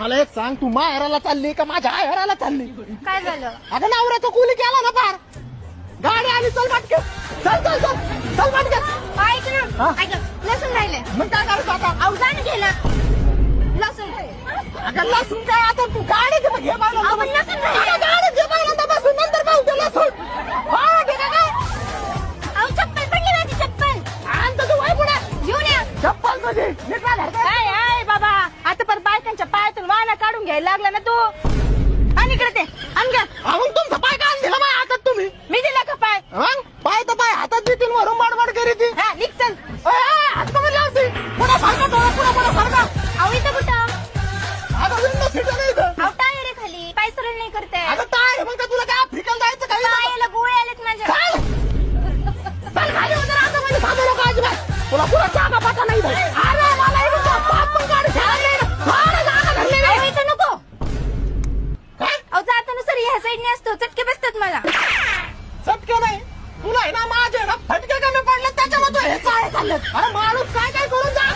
मला एक सांग, तू माहेराला चालली का माझ्या आयराला चालली? काय झालं? अगं नवऱ्याचं कुली केला ना पार. गाडी आली, चल पटके. चल चल चल चल पटके. ऐक ना, ऐक लसूण राहिले. मग काय करायचं आता? अवजान गेला लसूण. अगं लसूण काय आता, तू गाडी घे घे बायला. आपण लसूण राहिले. गाडी घे बायला बसून, नंतर पाहू ते लसूण. हा घे का काय? अहो चप्पल पडली माझी चप्पल. आणतो तू वय पुढे. घेऊन या. चप्पल तुझी नीट राहा. काय आहे बाबा, आता पर बायकांच्या पायातून वाना काढून घ्यायला लागला ना तू. आणि इकडे ते आण घ्या. मग तुमचा पाय का दिला माझ्या हातात तुम्ही? मी दिला का पाय? मग पाय तर पाय हातात देतील, वरून बाडबाड करी ती. हा निघ चल. हात कमी असते. पुढे फारका डोळा, पुढे पुढे फारका. अहो इथं कुठं? आता विंडो सीट नाही इथं. अहो टायर आहे खाली, पाय सरळ नाही करते. आता काय मग का तुला काय आफ्रिकन जायचं काय? पायाला गोळे आलेत माझ्या. चल चल खाली उतर, आता म्हणजे थांबू नको अजिबात. तुला पुढे जागा पाठा नाही इथं. अरे मला इथं बाप पण गाडी खेळायला नाही ना. थोडं जागा धरली नाही. अहो इथं नको. काय अहो जाताना सर ह्या साईडने असतो, चटके बसतात मला. चटके नाही तुला आहे ना, माझे ना फटके कमी पडले त्याच्यामुळे तू हे चाळे चालले. अरे माणूस काय काय करून जा